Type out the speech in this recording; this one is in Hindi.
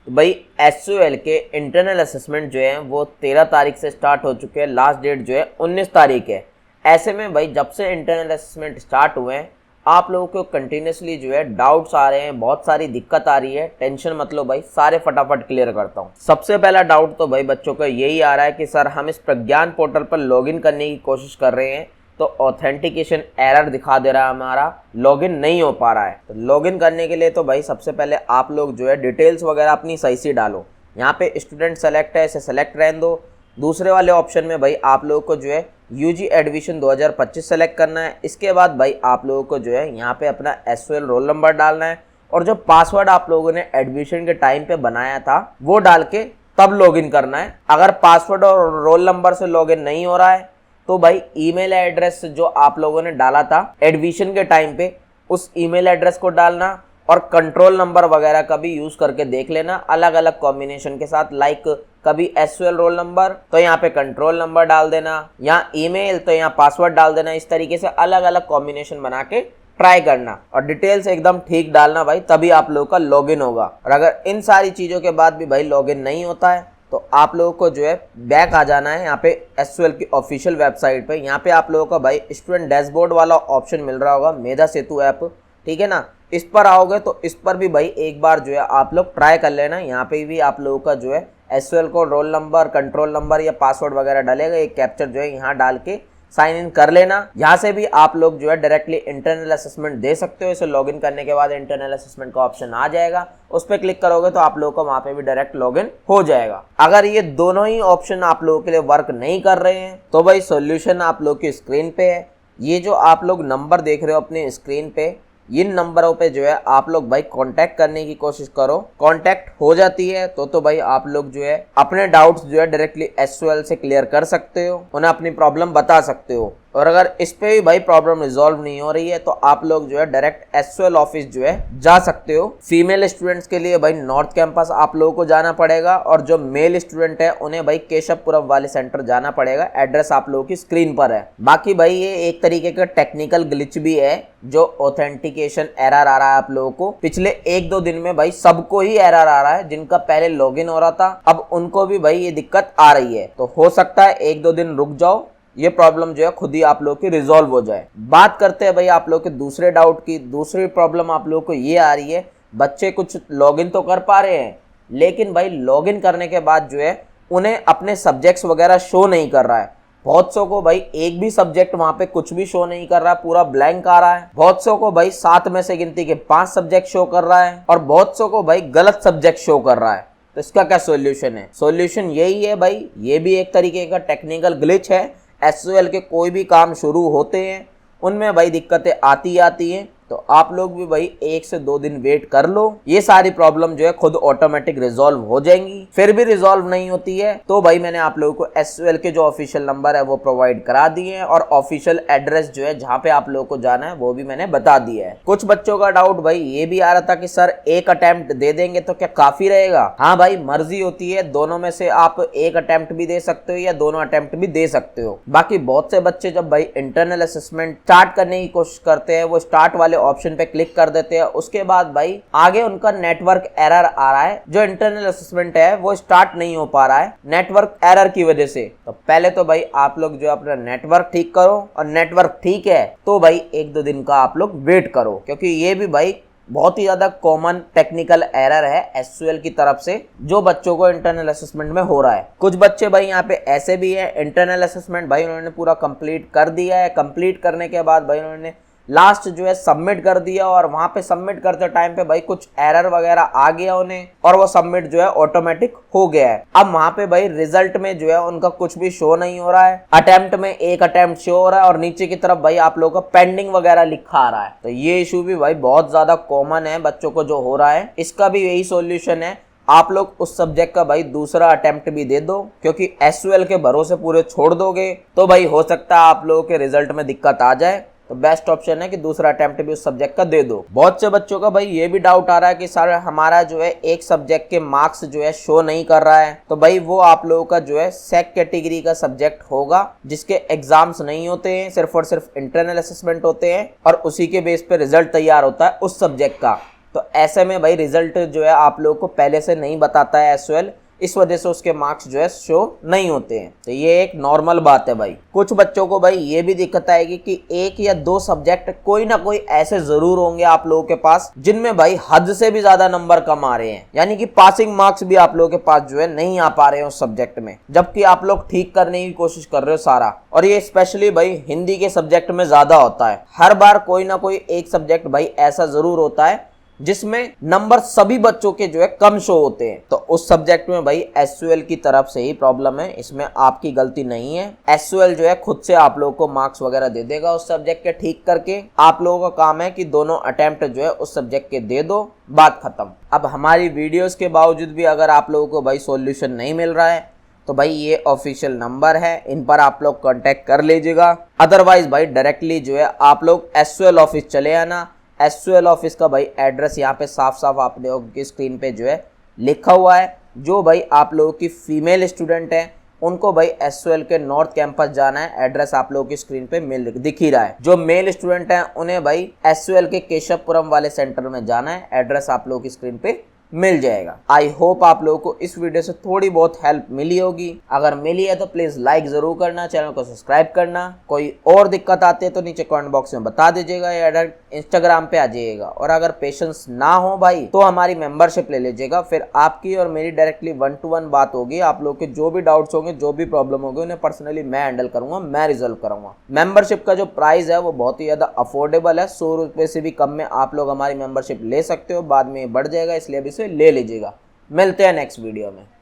तो भाई एसओएल के इंटरनल असेसमेंट जो है वो 13 तारीख से स्टार्ट हो चुके हैं, लास्ट डेट जो है 19 तारीख है। ऐसे में भाई जब से इंटरनल असेसमेंट स्टार्ट हुए हैं आप लोगों को कंटिन्यूसली जो है डाउट्स आ रहे हैं, बहुत सारी दिक्कत आ रही है। टेंशन मत लो भाई, सारे फटाफट क्लियर करता हूँ। सबसे पहला डाउट तो भाई बच्चों का यही आ रहा है कि सर हम इस प्रज्ञान पोर्टल पर लॉगिन करने की कोशिश कर रहे हैं तो ऑथेंटिकेशन एरर दिखा दे रहा है, हमारा लॉगिन नहीं हो पा रहा है। तो लॉगिन करने के लिए तो भाई सबसे पहले आप लोग जो है डिटेल्स वगैरह अपनी सही से डालो। यहाँ पे स्टूडेंट सेलेक्ट है, इसे सेलेक्ट रहने दो। दूसरे वाले ऑप्शन में भाई आप लोगों को जो है यूजी एडमिशन 2025 सेलेक्ट करना है। इसके बाद भाई आप लोगों को जो है यहाँ पे अपना एसओएल रोल नंबर डालना है और जो पासवर्ड आप लोगों ने एडमिशन के टाइम पे बनाया था वो डाल के तब लॉगिन करना है। अगर पासवर्ड और रोल नंबर से लॉगिन नहीं हो रहा है तो भाई ईमेल एड्रेस जो आप लोगों ने डाला था एडमिशन के टाइम पे उस ईमेल एड्रेस को डालना और कंट्रोल नंबर वगैरह का भी यूज करके देख लेना अलग अलग कॉम्बिनेशन के साथ। लाइक कभी एसओएल रोल नंबर तो यहाँ पे कंट्रोल नंबर डाल देना, यहाँ ईमेल तो यहाँ पासवर्ड डाल देना। इस तरीके से अलग अलग कॉम्बिनेशन बना के ट्राई करना और डिटेल्स एकदम ठीक डालना भाई, तभी आप लोगों का लॉगिन होगा। और अगर इन सारी चीजों के बाद भी भाई लॉगिन नहीं होता है तो आप लोगों को जो है बैक आ जाना है यहाँ पे एसओएल की ऑफिशियल वेबसाइट पे। यहाँ पे आप लोगों का भाई स्टूडेंट डैशबोर्ड वाला ऑप्शन मिल रहा होगा, मेधा सेतु ऐप, ठीक है ना। इस पर आओगे तो इस पर भी भाई एक बार जो है आप लोग ट्राई कर लेना। यहाँ पे भी आप लोगों का जो है एसओएल को रोल नंबर, कंट्रोल नंबर या पासवर्ड वगैरह डालेगा, एक कैप्चर जो है यहाँ डाल के साइन इन कर लेना। यहाँ से भी आप लोग जो है डायरेक्टली इंटरनल असेसमेंट दे सकते हो। इसे लॉगिन करने के बाद इंटरनल असेसमेंट का ऑप्शन आ जाएगा, उस पर क्लिक करोगे तो आप लोगों को वहां पे भी डायरेक्ट लॉगिन हो जाएगा। अगर ये दोनों ही ऑप्शन आप लोगों के लिए वर्क नहीं कर रहे हैं तो भाई सॉल्यूशन आप लोग की स्क्रीन पे है। ये जो आप लोग नंबर देख रहे हो अपने स्क्रीन पे, इन नंबरों पे जो है आप लोग भाई कांटेक्ट करने की कोशिश करो। कांटेक्ट हो जाती है तो भाई आप लोग जो है अपने डाउट्स जो है डायरेक्टली एसओएल से क्लियर कर सकते हो, उन्हें अपनी प्रॉब्लम बता सकते हो। और अगर इस पे भी भाई प्रॉब्लम रिजॉल्व नहीं हो रही है तो आप लोग जो है डायरेक्ट एसओएल ऑफिस जो है जा सकते हो। फीमेल स्टूडेंट्स के लिए भाई नॉर्थ कैंपस आप लोगों को जाना पड़ेगा और जो मेल स्टूडेंट है उन्हें भाई केशवपुरम वाले सेंटर जाना पड़ेगा। एड्रेस आप लोगों की स्क्रीन पर है। बाकी भाई ये एक तरीके का टेक्निकल ग्लिच भी है जो ऑथेंटिकेशन एरर आ रहा है आप लोगों को। पिछले 1-2 दिन में भाई सबको ही एरर आ रहा है, जिनका पहले लॉगिन हो रहा था अब उनको भी भाई ये दिक्कत आ रही है। तो हो सकता है 1-2 दिन रुक जाओ, ये प्रॉब्लम जो है खुद ही आप लोग की रिजॉल्व हो जाए। बात करते हैं भाई आप लोग के दूसरे डाउट की। दूसरी प्रॉब्लम आप लोग को ये आ रही है, बच्चे कुछ लॉगिन तो कर पा रहे हैं लेकिन भाई लॉगिन करने के बाद जो है उन्हें अपने सब्जेक्ट्स वगैरह शो नहीं कर रहा है। बहुत सौ को भाई एक भी सब्जेक्ट वहां पे कुछ भी शो नहीं कर रहा है, पूरा ब्लैंक आ रहा है। बहुत सौ को भाई 7 में से गिनती के 5 सब्जेक्ट शो कर रहा है और बहुत सौ को भाई गलत सब्जेक्ट शो कर रहा है। तो इसका क्या सॉल्यूशन है? सॉल्यूशन यही है भाई, ये भी एक तरीके का टेक्निकल ग्लिच है। एसओएल के कोई भी काम शुरू होते हैं उनमें भाई दिक्कतें आती हैं, तो आप लोग भी भाई 1 से 2 दिन वेट कर लो। ये सारी प्रॉब्लम जो है खुद ऑटोमेटिक रिजॉल्व हो जाएंगी। फिर भी रिजॉल्व नहीं होती है तो भाई मैंने आप लोगों को एसओएल के जो ऑफिशियल नंबर है वो प्रोवाइड करा दिए हैं और ऑफिशियल एड्रेस जो है जहाँ पे आप लोगों को जाना है वो भी मैंने बता दिया है। कुछ बच्चों का डाउट भाई ये भी आ रहा था कि सर एक अटेम्प्ट दे देंगे तो क्या काफी रहेगा? हाँ भाई, मर्जी होती है, दोनों में से आप एक अटेम्प्ट भी दे सकते हो या दोनों अटेम्प्ट भी दे सकते हो। बाकी बहुत से बच्चे जब भाई इंटरनल असेसमेंट स्टार्ट करने की कोशिश करते हैं वो स्टार्ट वाले ऑप्शन पे क्लिक कर देते हैं, उसके बाद भाई आगे उनका नेटवर्क एरर आ रहा है, जो इंटरनल असेसमेंट है वो स्टार्ट नहीं हो पा रहा है नेटवर्क एरर की वजह से। तो पहले तो भाई आप लोग जो अपना नेटवर्क ठीक करो और नेटवर्क ठीक है तो भाई 1-2 दिन का आप लोग वेट करो, क्योंकि ये भी भाई बहुत ही ज्यादा कॉमन टेक्निकल एरर है एसओएल की तरफ से जो बच्चों को इंटरनल असेसमेंट में हो रहा है। कुछ बच्चे भाई यहाँ पे ऐसे भी है, इंटरनल असेसमेंट भाई उन्होंने पूरा कंप्लीट कर दिया है। कंप्लीट करने के बाद भाई उन्होंने लास्ट जो है सबमिट कर दिया और वहां पे सबमिट करते टाइम पे भाई कुछ एरर वगैरह आ गया उन्हें और वो सबमिट जो है ऑटोमेटिक हो गया है। अब वहां पे भाई रिजल्ट में जो है उनका कुछ भी शो नहीं हो रहा है। अटेम्प्ट में एक अटेम्प्ट शो हो रहा है और नीचे की तरफ भाई आप लोगों का पेंडिंग वगैरह लिखा आ रहा है। तो ये इशू भी भाई बहुत ज्यादा कॉमन है बच्चों को जो हो रहा है। इसका भी यही सोल्यूशन है, आप लोग उस सब्जेक्ट का भाई दूसरा अटेम्प्ट भी दे दो, क्योंकि एसओएल के भरोसे पूरे छोड़ दोगे तो भाई हो सकता है आप लोगों के रिजल्ट में दिक्कत आ जाए। तो बेस्ट ऑप्शन है कि दूसरा अटेम्प्ट भी उस सब्जेक्ट का दे दो। बहुत से बच्चों का भाई ये भी डाउट आ रहा है कि सर हमारा जो है एक सब्जेक्ट के मार्क्स जो है शो नहीं कर रहा है। तो भाई वो आप लोगों का जो है सेक कैटेगरी का सब्जेक्ट होगा जिसके एग्जाम्स नहीं होते हैं, सिर्फ और सिर्फ इंटरनल असेसमेंट होते हैं और उसी के बेस पे रिजल्ट तैयार होता है उस सब्जेक्ट का। तो ऐसे में भाई रिजल्ट जो है आप लोगों को पहले से नहीं बताता है एसयूएल, इस वजह से उसके मार्क्स जो है शो नहीं होते हैं। तो ये एक नॉर्मल बात है भाई। कुछ बच्चों को भाई ये भी दिक्कत आएगी कि 1 या 2 सब्जेक्ट कोई ना कोई ऐसे जरूर होंगे आप लोगों के पास जिनमें भाई हद से भी ज्यादा नंबर कम आ रहे हैं, यानी कि पासिंग मार्क्स भी आप लोगों के पास जो है नहीं आ पा रहे हैं उस सब्जेक्ट में, जबकि आप लोग ठीक करने की कोशिश कर रहे हो सारा। और ये स्पेशली भाई हिंदी के सब्जेक्ट में ज्यादा होता है। हर बार कोई ना कोई एक सब्जेक्ट भाई ऐसा जरूर होता है जिसमें नंबर सभी बच्चों के जो है कम शो होते हैं। तो उस सब्जेक्ट में भाई एसयूएल की तरफ से ही प्रॉब्लम है, इसमें आपकी गलती नहीं है। एसयूएल जो है खुद से आप लोगों को मार्क्स वगैरह दे देगा उस सब्जेक्ट के ठीक करके। आप लोगों का काम है कि दोनों अटेम्प्ट जो है उस सब्जेक्ट के दे दो, बात खत्म। अब हमारी वीडियोस के बावजूद भी अगर आप लोगों को भाई सॉल्यूशन नहीं मिल रहा है तो भाई ये ऑफिशियल नंबर है, इन पर आप लोग कांटेक्ट कर लीजिएगा। अदरवाइज भाई डायरेक्टली जो है आप लोग एसयूएल ऑफिस चले आना। एसयूएल ऑफिस का भाई एड्रेस यहाँ पे साफ साफ आप लोगों की स्क्रीन पे जो है लिखा हुआ है। जो भाई आप लोगों की फीमेल स्टूडेंट हैं उनको भाई एसयूएल के नॉर्थ कैंपस जाना है, एड्रेस आप लोगों की स्क्रीन पे दिख ही रहा है। जो मेल स्टूडेंट हैं उन्हें भाई एसयूएल के केशवपुरम वाले सेंटर में जाना है, एड्रेस आप लोगों की स्क्रीन पे मिल जाएगा। आई होप आप लोगों को इस वीडियो से थोड़ी बहुत हेल्प मिली होगी। अगर मिली है तो प्लीज लाइक जरूर करना, चैनल को सब्सक्राइब करना। कोई और दिक्कत आती है तो नीचे कमेंट बॉक्स में बता दीजिएगा या डायरेक्ट इंस्टाग्राम पे आ जाइएगा। और अगर पेशेंस ना हो भाई तो हमारी मेंबरशिप ले लीजिएगा, फिर आपकी और मेरी डायरेक्टली 1-to-1 बात होगी। आप लोग के जो भी डाउट्स होंगे, जो भी प्रॉब्लम होगी, उन्हें पर्सनली मैं हैंडल करूंगा, मैं रिजोल्व करूंगा। मेंबरशिप का जो प्राइस है वो बहुत ही ज्यादा अफोर्डेबल है, 100 रुपये से भी कम में आप लोग हमारी मेंबरशिप ले सकते हो। बाद में बढ़ जाएगा, इसलिए अभी से ले लीजिएगा। मिलते हैं नेक्स्ट वीडियो में।